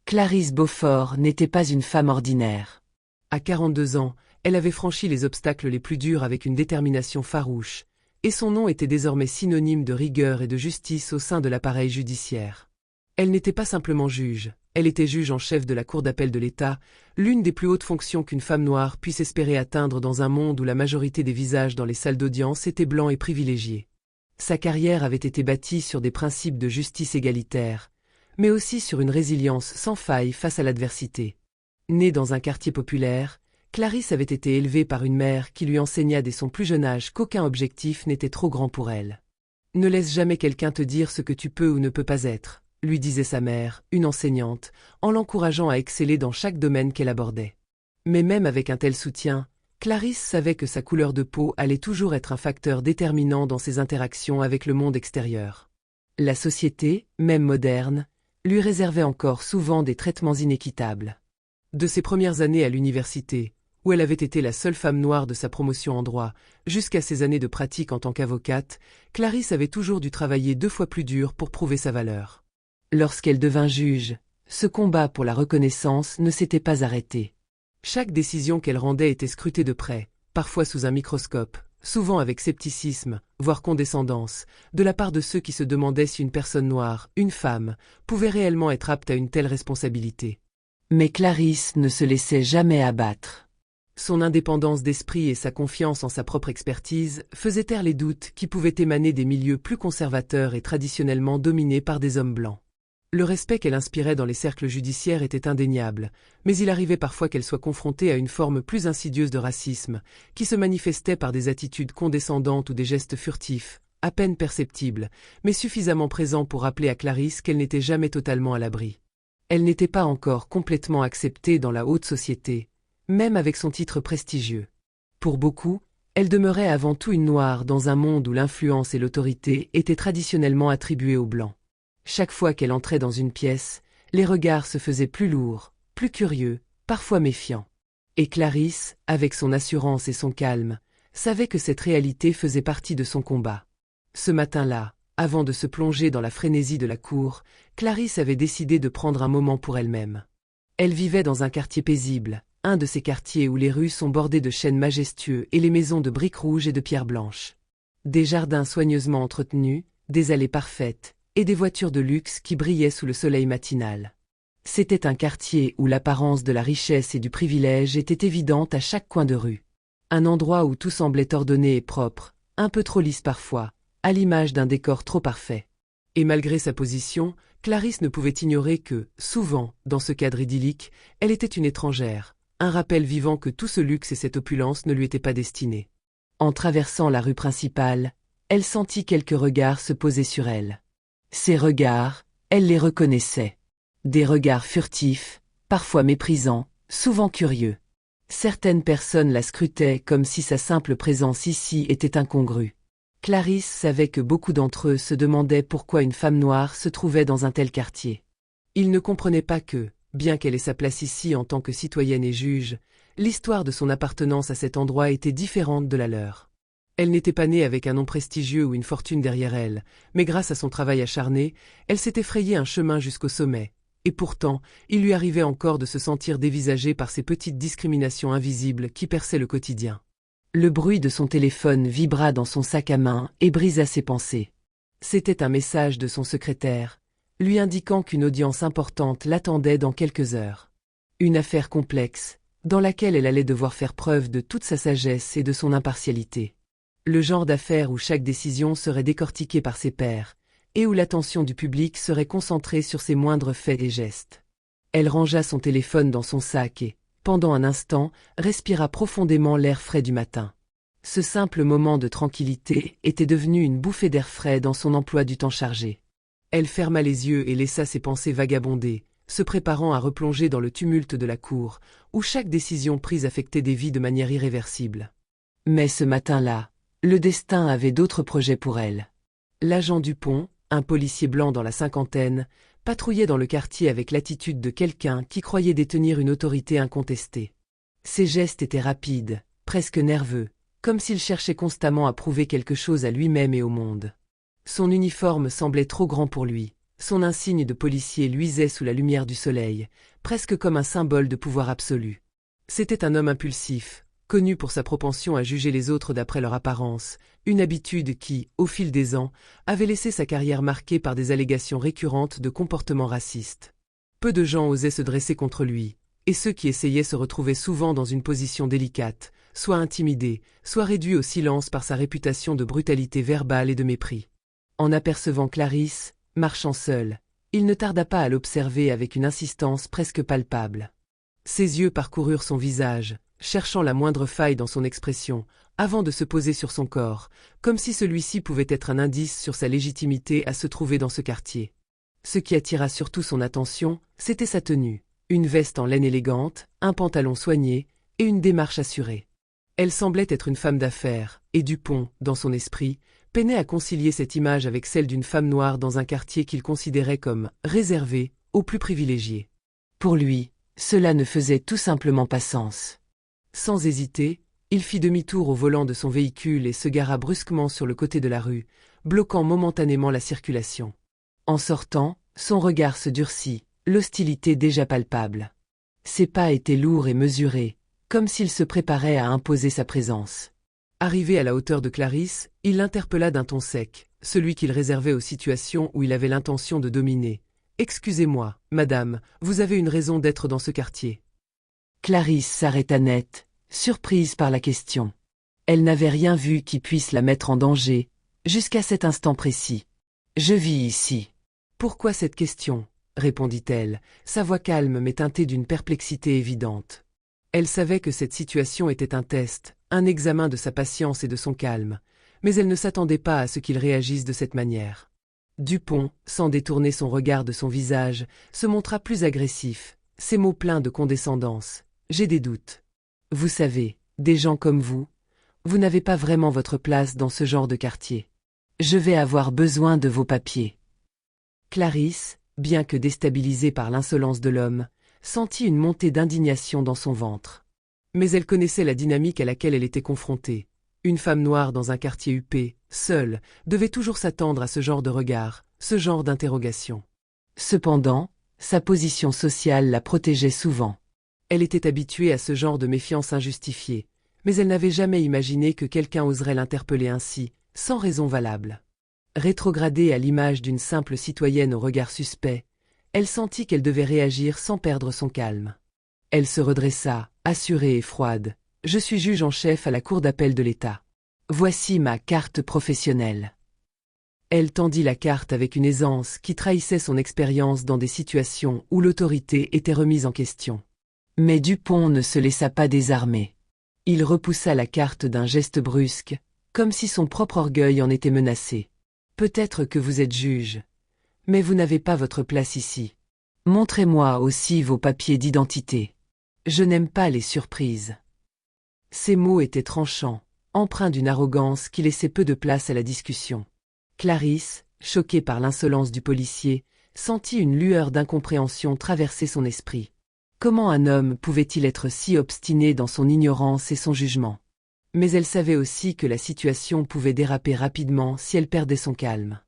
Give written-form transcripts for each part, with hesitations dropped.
Clarisse Beaufort n'était pas une femme ordinaire. À 42 ans, elle avait franchi les obstacles les plus durs avec une détermination farouche, et son nom était désormais synonyme de rigueur et de justice au sein de l'appareil judiciaire. Elle n'était pas simplement juge, elle était juge en chef de la Cour d'appel de l'État, l'une des plus hautes fonctions qu'une femme noire puisse espérer atteindre dans un monde où la majorité des visages dans les salles d'audience étaient blancs et privilégiés. Sa carrière avait été bâtie sur des principes de justice égalitaire, mais aussi sur une résilience sans faille face à l'adversité. Née dans un quartier populaire, Clarisse avait été élevée par une mère qui lui enseigna dès son plus jeune âge qu'aucun objectif n'était trop grand pour elle. « Ne laisse jamais quelqu'un te dire ce que tu peux ou ne peux pas être », lui disait sa mère, une enseignante, en l'encourageant à exceller dans chaque domaine qu'elle abordait. Mais même avec un tel soutien, Clarisse savait que sa couleur de peau allait toujours être un facteur déterminant dans ses interactions avec le monde extérieur. La société, même moderne, lui réservait encore souvent des traitements inéquitables. De ses premières années à l'université, où elle avait été la seule femme noire de sa promotion en droit, jusqu'à ses années de pratique en tant qu'avocate, Clarisse avait toujours dû travailler 2 fois plus dur pour prouver sa valeur. Lorsqu'elle devint juge, ce combat pour la reconnaissance ne s'était pas arrêté. Chaque décision qu'elle rendait était scrutée de près, parfois sous un microscope, souvent avec scepticisme, voire condescendance, de la part de ceux qui se demandaient si une personne noire, une femme, pouvait réellement être apte à une telle responsabilité. Mais Clarisse ne se laissait jamais abattre. Son indépendance d'esprit et sa confiance en sa propre expertise faisaient taire les doutes qui pouvaient émaner des milieux plus conservateurs et traditionnellement dominés par des hommes blancs. Le respect qu'elle inspirait dans les cercles judiciaires était indéniable, mais il arrivait parfois qu'elle soit confrontée à une forme plus insidieuse de racisme, qui se manifestait par des attitudes condescendantes ou des gestes furtifs, à peine perceptibles, mais suffisamment présents pour rappeler à Clarisse qu'elle n'était jamais totalement à l'abri. Elle n'était pas encore complètement acceptée dans la haute société, même avec son titre prestigieux. Pour beaucoup, elle demeurait avant tout une noire dans un monde où l'influence et l'autorité étaient traditionnellement attribuées aux blancs. Chaque fois qu'elle entrait dans une pièce, les regards se faisaient plus lourds, plus curieux, parfois méfiants. Et Clarisse, avec son assurance et son calme, savait que cette réalité faisait partie de son combat. Ce matin-là, avant de se plonger dans la frénésie de la cour, Clarisse avait décidé de prendre un moment pour elle-même. Elle vivait dans un quartier paisible, un de ces quartiers où les rues sont bordées de chênes majestueux et les maisons de briques rouges et de pierres blanches. Des jardins soigneusement entretenus, des allées parfaites, et des voitures de luxe qui brillaient sous le soleil matinal. C'était un quartier où l'apparence de la richesse et du privilège était évidente à chaque coin de rue. Un endroit où tout semblait ordonné et propre, un peu trop lisse parfois, à l'image d'un décor trop parfait. Et malgré sa position, Clarisse ne pouvait ignorer que, souvent, dans ce cadre idyllique, elle était une étrangère, un rappel vivant que tout ce luxe et cette opulence ne lui étaient pas destinés. En traversant la rue principale, elle sentit quelques regards se poser sur elle. Ces regards, elle les reconnaissait. Des regards furtifs, parfois méprisants, souvent curieux. Certaines personnes la scrutaient comme si sa simple présence ici était incongrue. Clarisse savait que beaucoup d'entre eux se demandaient pourquoi une femme noire se trouvait dans un tel quartier. Ils ne comprenaient pas que, bien qu'elle ait sa place ici en tant que citoyenne et juge, l'histoire de son appartenance à cet endroit était différente de la leur. Elle n'était pas née avec un nom prestigieux ou une fortune derrière elle, mais grâce à son travail acharné, elle s'était frayé un chemin jusqu'au sommet, et pourtant, il lui arrivait encore de se sentir dévisagée par ces petites discriminations invisibles qui perçaient le quotidien. Le bruit de son téléphone vibra dans son sac à main et brisa ses pensées. C'était un message de son secrétaire, lui indiquant qu'une audience importante l'attendait dans quelques heures. Une affaire complexe, dans laquelle elle allait devoir faire preuve de toute sa sagesse et de son impartialité. Le genre d'affaire où chaque décision serait décortiquée par ses pairs, et où l'attention du public serait concentrée sur ses moindres faits et gestes. Elle rangea son téléphone dans son sac et, pendant un instant, respira profondément l'air frais du matin. Ce simple moment de tranquillité était devenu une bouffée d'air frais dans son emploi du temps chargé. Elle ferma les yeux et laissa ses pensées vagabonder, se préparant à replonger dans le tumulte de la cour, où chaque décision prise affectait des vies de manière irréversible. Mais ce matin-là, le destin avait d'autres projets pour elle. L'agent Dupont, un policier blanc dans la cinquantaine, patrouillait dans le quartier avec l'attitude de quelqu'un qui croyait détenir une autorité incontestée. Ses gestes étaient rapides, presque nerveux, comme s'il cherchait constamment à prouver quelque chose à lui-même et au monde. Son uniforme semblait trop grand pour lui, Son insigne de policier luisait sous la lumière du soleil, presque comme un symbole de pouvoir absolu. C'était un homme impulsif, connu pour sa propension à juger les autres d'après leur apparence, une habitude qui, au fil des ans, avait laissé sa carrière marquée par des allégations récurrentes de comportements racistes. Peu de gens osaient se dresser contre lui, et ceux qui essayaient se retrouvaient souvent dans une position délicate, soit intimidés, soit réduits au silence par sa réputation de brutalité verbale et de mépris. En apercevant Clarisse, marchant seule, il ne tarda pas à l'observer avec une insistance presque palpable. Ses yeux parcoururent son visage, cherchant la moindre faille dans son expression, avant de se poser sur son corps, comme si celui-ci pouvait être un indice sur sa légitimité à se trouver dans ce quartier. Ce qui attira surtout son attention, c'était sa tenue, une veste en laine élégante, un pantalon soigné, et une démarche assurée. Elle semblait être une femme d'affaires, et Dupont, dans son esprit, peinait à concilier cette image avec celle d'une femme noire dans un quartier qu'il considérait comme réservé aux plus privilégiés. Pour lui, cela ne faisait tout simplement pas sens. Sans hésiter, il fit demi-tour au volant de son véhicule et se gara brusquement sur le côté de la rue, bloquant momentanément la circulation. En sortant, son regard se durcit, l'hostilité déjà palpable. Ses pas étaient lourds et mesurés, comme s'il se préparait à imposer sa présence. Arrivé à la hauteur de Clarisse, il l'interpella d'un ton sec, celui qu'il réservait aux situations où il avait l'intention de dominer. « Excusez-moi, madame, vous avez une raison d'être dans ce quartier. » Clarisse s'arrêta net, surprise par la question. Elle n'avait rien vu qui puisse la mettre en danger, jusqu'à cet instant précis. « Je vis ici. » Pourquoi cette question ? Répondit-elle, sa voix calme mais teintée d'une perplexité évidente. Elle savait que cette situation était un test, un examen de sa patience et de son calme, mais elle ne s'attendait pas à ce qu'il réagisse de cette manière. Dupont, sans détourner son regard de son visage, se montra plus agressif, ses mots pleins de condescendance. « J'ai des doutes. Vous savez, des gens comme vous n'avez pas vraiment votre place dans ce genre de quartier. Je vais avoir besoin de vos papiers. » Clarisse, bien que déstabilisée par l'insolence de l'homme, sentit une montée d'indignation dans son ventre. Mais elle connaissait la dynamique à laquelle elle était confrontée. Une femme noire dans un quartier huppé, seule, devait toujours s'attendre à ce genre de regard, ce genre d'interrogation. Cependant, sa position sociale la protégeait souvent. Elle était habituée à ce genre de méfiance injustifiée, mais elle n'avait jamais imaginé que quelqu'un oserait l'interpeller ainsi, sans raison valable. Rétrogradée à l'image d'une simple citoyenne au regard suspect, elle sentit qu'elle devait réagir sans perdre son calme. Elle se redressa, assurée et froide. « Je suis juge en chef à la Cour d'appel de l'État. Voici ma carte professionnelle. » Elle tendit la carte avec une aisance qui trahissait son expérience dans des situations où l'autorité était remise en question. Mais Dupont ne se laissa pas désarmer. Il repoussa la carte d'un geste brusque, comme si son propre orgueil en était menacé. « Peut-être que vous êtes juge, mais vous n'avez pas votre place ici. Montrez-moi aussi vos papiers d'identité. Je n'aime pas les surprises. » Ces mots étaient tranchants, empreints d'une arrogance qui laissait peu de place à la discussion. Clarisse, choquée par l'insolence du policier, sentit une lueur d'incompréhension traverser son esprit. Comment un homme pouvait-il être si obstiné dans son ignorance et son jugement? Mais elle savait aussi que la situation pouvait déraper rapidement si elle perdait son calme.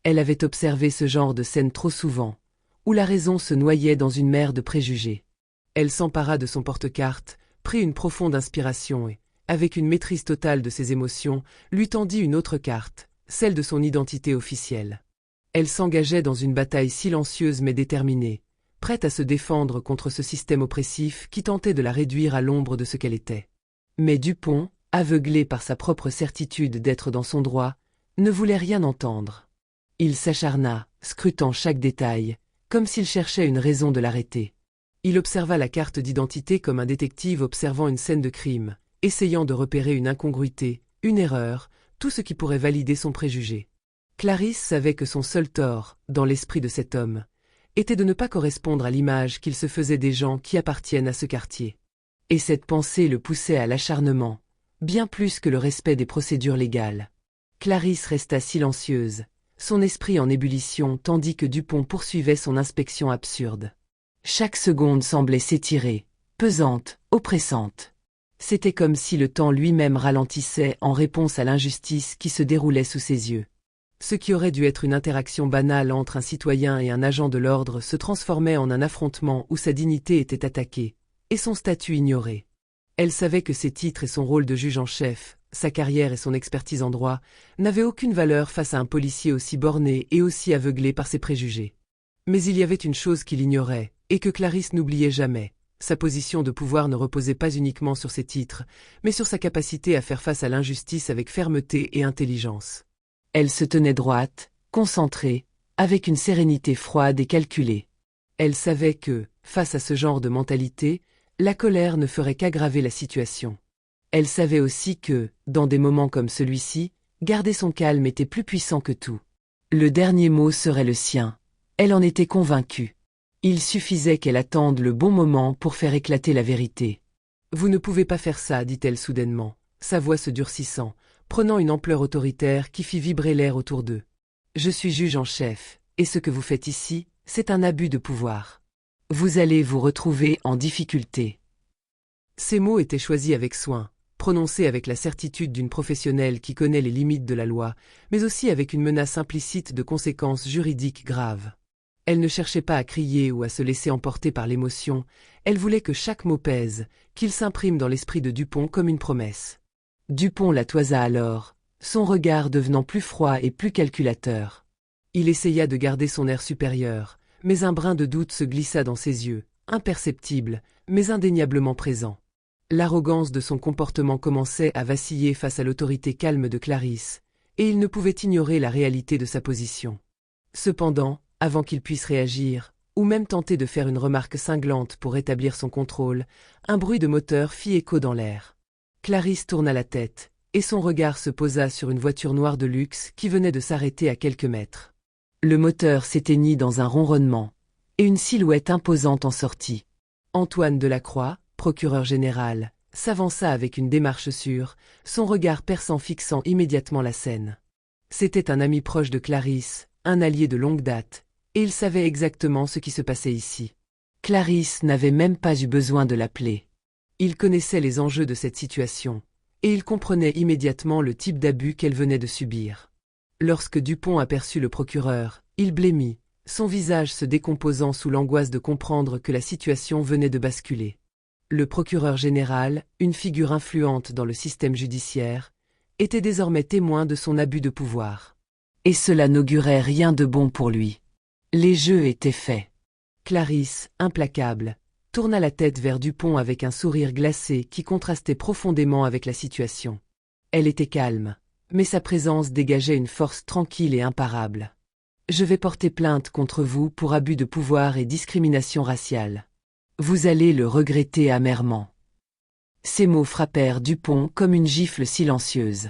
Elle avait observé ce genre de scène trop souvent, où la raison se noyait dans une mer de préjugés. Elle s'empara de son porte-carte, prit une profonde inspiration et, avec une maîtrise totale de ses émotions, lui tendit une autre carte, celle de son identité officielle. Elle s'engageait dans une bataille silencieuse mais déterminée, prête à se défendre contre ce système oppressif qui tentait de la réduire à l'ombre de ce qu'elle était. Mais Dupont, aveuglé par sa propre certitude d'être dans son droit, ne voulait rien entendre. Il s'acharna, scrutant chaque détail, comme s'il cherchait une raison de l'arrêter. Il observa la carte d'identité comme un détective observant une scène de crime, essayant de repérer une incongruité, une erreur, tout ce qui pourrait valider son préjugé. Clarisse savait que son seul tort, dans l'esprit de cet homme, était de ne pas correspondre à l'image qu'il se faisait des gens qui appartiennent à ce quartier. Et cette pensée le poussait à l'acharnement, bien plus que le respect des procédures légales. Clarisse resta silencieuse, son esprit en ébullition tandis que Dupont poursuivait son inspection absurde. Chaque seconde semblait s'étirer, pesante, oppressante. C'était comme si le temps lui-même ralentissait en réponse à l'injustice qui se déroulait sous ses yeux. Ce qui aurait dû être une interaction banale entre un citoyen et un agent de l'ordre se transformait en un affrontement où sa dignité était attaquée, et son statut ignoré. Elle savait que ses titres et son rôle de juge en chef, sa carrière et son expertise en droit, n'avaient aucune valeur face à un policier aussi borné et aussi aveuglé par ses préjugés. Mais il y avait une chose qu'il ignorait, et que Clarisse n'oubliait jamais. Sa position de pouvoir ne reposait pas uniquement sur ses titres, mais sur sa capacité à faire face à l'injustice avec fermeté et intelligence. Elle se tenait droite, concentrée, avec une sérénité froide et calculée. Elle savait que, face à ce genre de mentalité, la colère ne ferait qu'aggraver la situation. Elle savait aussi que, dans des moments comme celui-ci, garder son calme était plus puissant que tout. Le dernier mot serait le sien. Elle en était convaincue. Il suffisait qu'elle attende le bon moment pour faire éclater la vérité. « Vous ne pouvez pas faire ça, dit-elle soudainement, sa voix se durcissant, prenant une ampleur autoritaire qui fit vibrer l'air autour d'eux. « Je suis juge en chef, et ce que vous faites ici, c'est un abus de pouvoir. Vous allez vous retrouver en difficulté. » Ces mots étaient choisis avec soin, prononcés avec la certitude d'une professionnelle qui connaît les limites de la loi, mais aussi avec une menace implicite de conséquences juridiques graves. Elle ne cherchait pas à crier ou à se laisser emporter par l'émotion, elle voulait que chaque mot pèse, qu'il s'imprime dans l'esprit de Dupont comme une promesse. Dupont la toisa alors, son regard devenant plus froid et plus calculateur. Il essaya de garder son air supérieur, mais un brin de doute se glissa dans ses yeux, imperceptible, mais indéniablement présent. L'arrogance de son comportement commençait à vaciller face à l'autorité calme de Clarisse, et il ne pouvait ignorer la réalité de sa position. Cependant, avant qu'il puisse réagir, ou même tenter de faire une remarque cinglante pour rétablir son contrôle, un bruit de moteur fit écho dans l'air. Clarisse tourna la tête, et son regard se posa sur une voiture noire de luxe qui venait de s'arrêter à quelques mètres. Le moteur s'éteignit dans un ronronnement, et une silhouette imposante en sortit. Antoine Delacroix, procureur général, s'avança avec une démarche sûre, son regard perçant fixant immédiatement la scène. C'était un ami proche de Clarisse, un allié de longue date, et il savait exactement ce qui se passait ici. Clarisse n'avait même pas eu besoin de l'appeler. Il connaissait les enjeux de cette situation, et il comprenait immédiatement le type d'abus qu'elle venait de subir. Lorsque Dupont aperçut le procureur, il blêmit, son visage se décomposant sous l'angoisse de comprendre que la situation venait de basculer. Le procureur général, une figure influente dans le système judiciaire, était désormais témoin de son abus de pouvoir. Et cela n'augurait rien de bon pour lui. Les jeux étaient faits. Clarisse, implacable, tourna la tête vers Dupont avec un sourire glacé qui contrastait profondément avec la situation. Elle était calme, mais sa présence dégageait une force tranquille et imparable. « Je vais porter plainte contre vous pour abus de pouvoir et discrimination raciale. Vous allez le regretter amèrement. » Ces mots frappèrent Dupont comme une gifle silencieuse.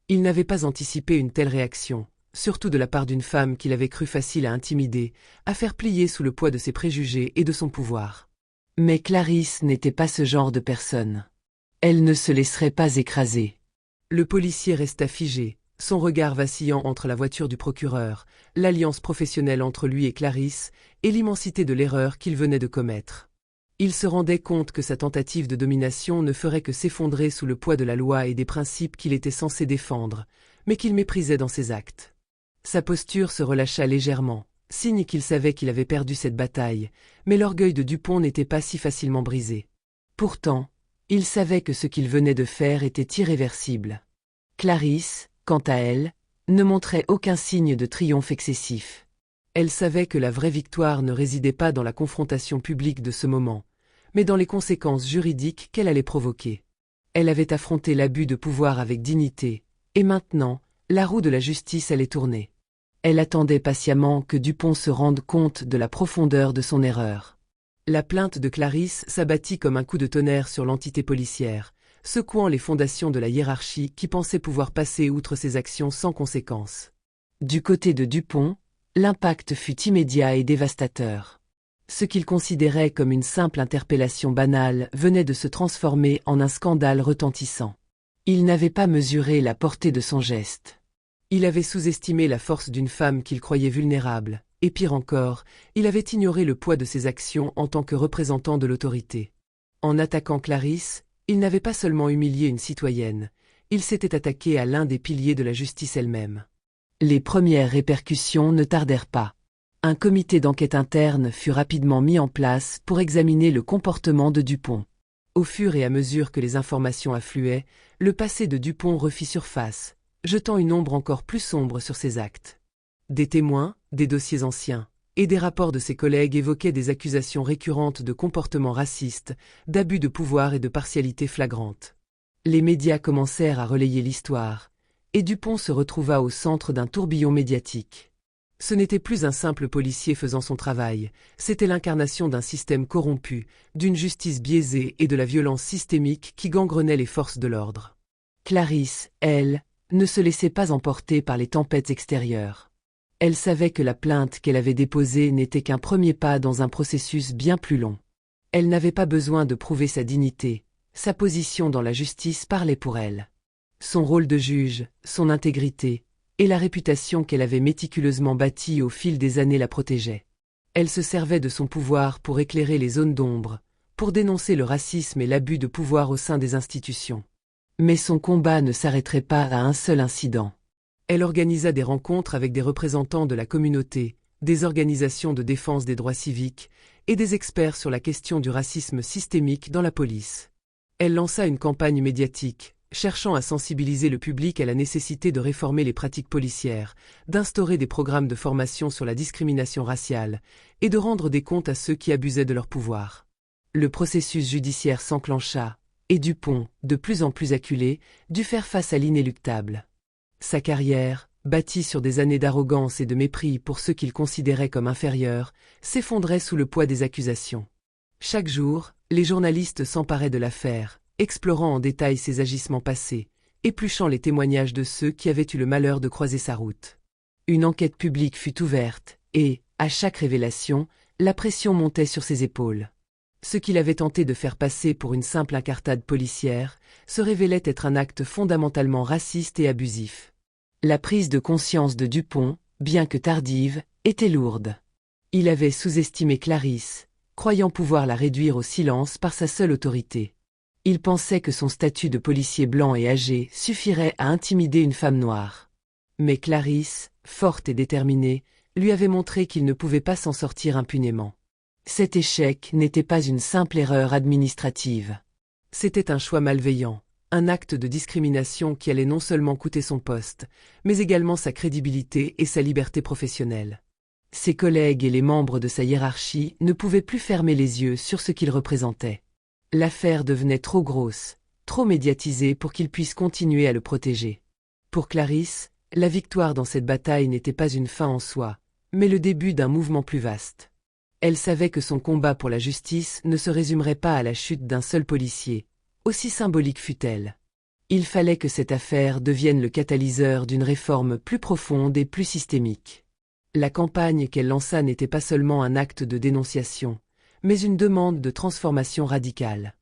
Il n'avait pas anticipé une telle réaction, surtout de la part d'une femme qu'il avait cru facile à intimider, à faire plier sous le poids de ses préjugés et de son pouvoir. Mais Clarisse n'était pas ce genre de personne. Elle ne se laisserait pas écraser. Le policier resta figé, son regard vacillant entre la voiture du procureur, l'alliance professionnelle entre lui et Clarisse, et l'immensité de l'erreur qu'il venait de commettre. Il se rendait compte que sa tentative de domination ne ferait que s'effondrer sous le poids de la loi et des principes qu'il était censé défendre, mais qu'il méprisait dans ses actes. Sa posture se relâcha légèrement, signe qu'il savait qu'il avait perdu cette bataille, mais l'orgueil de Dupont n'était pas si facilement brisé. Pourtant, il savait que ce qu'il venait de faire était irréversible. Clarisse, quant à elle, ne montrait aucun signe de triomphe excessif. Elle savait que la vraie victoire ne résidait pas dans la confrontation publique de ce moment, mais dans les conséquences juridiques qu'elle allait provoquer. Elle avait affronté l'abus de pouvoir avec dignité, et maintenant, la roue de la justice allait tourner. Elle attendait patiemment que Dupont se rende compte de la profondeur de son erreur. La plainte de Clarisse s'abattit comme un coup de tonnerre sur l'entité policière, secouant les fondations de la hiérarchie qui pensait pouvoir passer outre ses actions sans conséquence. Du côté de Dupont, l'impact fut immédiat et dévastateur. Ce qu'il considérait comme une simple interpellation banale venait de se transformer en un scandale retentissant. Il n'avait pas mesuré la portée de son geste. Il avait sous-estimé la force d'une femme qu'il croyait vulnérable, et pire encore, il avait ignoré le poids de ses actions en tant que représentant de l'autorité. En attaquant Clarisse, il n'avait pas seulement humilié une citoyenne, il s'était attaqué à l'un des piliers de la justice elle-même. Les premières répercussions ne tardèrent pas. Un comité d'enquête interne fut rapidement mis en place pour examiner le comportement de Dupont. Au fur et à mesure que les informations affluaient, le passé de Dupont refit surface, jetant une ombre encore plus sombre sur ses actes. Des témoins, des dossiers anciens, et des rapports de ses collègues évoquaient des accusations récurrentes de comportements racistes, d'abus de pouvoir et de partialité flagrante. Les médias commencèrent à relayer l'histoire, et Dupont se retrouva au centre d'un tourbillon médiatique. Ce n'était plus un simple policier faisant son travail, c'était l'incarnation d'un système corrompu, d'une justice biaisée et de la violence systémique qui gangrenait les forces de l'ordre. Clarisse, elle, ne se laissait pas emporter par les tempêtes extérieures. Elle savait que la plainte qu'elle avait déposée n'était qu'un premier pas dans un processus bien plus long. Elle n'avait pas besoin de prouver sa dignité, sa position dans la justice parlait pour elle. Son rôle de juge, son intégrité, et la réputation qu'elle avait méticuleusement bâtie au fil des années la protégeaient. Elle se servait de son pouvoir pour éclairer les zones d'ombre, pour dénoncer le racisme et l'abus de pouvoir au sein des institutions. Mais son combat ne s'arrêterait pas à un seul incident. Elle organisa des rencontres avec des représentants de la communauté, des organisations de défense des droits civiques et des experts sur la question du racisme systémique dans la police. Elle lança une campagne médiatique, cherchant à sensibiliser le public à la nécessité de réformer les pratiques policières, d'instaurer des programmes de formation sur la discrimination raciale, et de rendre des comptes à ceux qui abusaient de leur pouvoir. Le processus judiciaire s'enclencha, et Dupont, de plus en plus acculé, dut faire face à l'inéluctable. Sa carrière, bâtie sur des années d'arrogance et de mépris pour ceux qu'il considérait comme inférieurs, s'effondrait sous le poids des accusations. Chaque jour, les journalistes s'emparaient de l'affaire, explorant en détail ses agissements passés, épluchant les témoignages de ceux qui avaient eu le malheur de croiser sa route. Une enquête publique fut ouverte, et, à chaque révélation, la pression montait sur ses épaules. Ce qu'il avait tenté de faire passer pour une simple incartade policière se révélait être un acte fondamentalement raciste et abusif. La prise de conscience de Dupont, bien que tardive, était lourde. Il avait sous-estimé Clarisse, croyant pouvoir la réduire au silence par sa seule autorité. Il pensait que son statut de policier blanc et âgé suffirait à intimider une femme noire. Mais Clarisse, forte et déterminée, lui avait montré qu'il ne pouvait pas s'en sortir impunément. Cet échec n'était pas une simple erreur administrative. C'était un choix malveillant, un acte de discrimination qui allait non seulement coûter son poste, mais également sa crédibilité et sa liberté professionnelle. Ses collègues et les membres de sa hiérarchie ne pouvaient plus fermer les yeux sur ce qu'il représentait. L'affaire devenait trop grosse, trop médiatisée pour qu'il puisse continuer à le protéger. Pour Clarisse, la victoire dans cette bataille n'était pas une fin en soi, mais le début d'un mouvement plus vaste. Elle savait que son combat pour la justice ne se résumerait pas à la chute d'un seul policier, aussi symbolique fût-elle. Il fallait que cette affaire devienne le catalyseur d'une réforme plus profonde et plus systémique. La campagne qu'elle lança n'était pas seulement un acte de dénonciation, mais une demande de transformation radicale.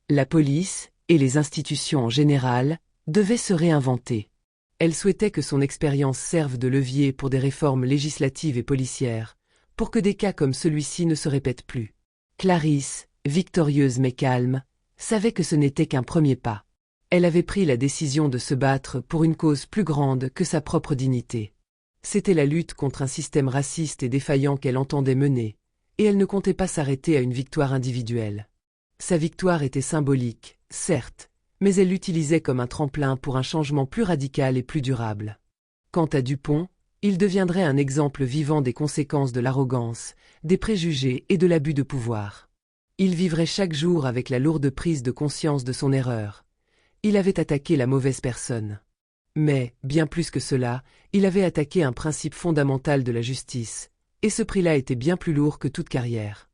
La police, et les institutions en général, devaient se réinventer. Elle souhaitait que son expérience serve de levier pour des réformes législatives et policières, pour que des cas comme celui-ci ne se répètent plus. Clarisse, victorieuse mais calme, savait que ce n'était qu'un premier pas. Elle avait pris la décision de se battre pour une cause plus grande que sa propre dignité. C'était la lutte contre un système raciste et défaillant qu'elle entendait mener, et elle ne comptait pas s'arrêter à une victoire individuelle. Sa victoire était symbolique, certes, mais elle l'utilisait comme un tremplin pour un changement plus radical et plus durable. Quant à Dupont, il deviendrait un exemple vivant des conséquences de l'arrogance, des préjugés et de l'abus de pouvoir. Il vivrait chaque jour avec la lourde prise de conscience de son erreur. Il avait attaqué la mauvaise personne. Mais, bien plus que cela, il avait attaqué un principe fondamental de la justice, et ce prix-là était bien plus lourd que toute carrière.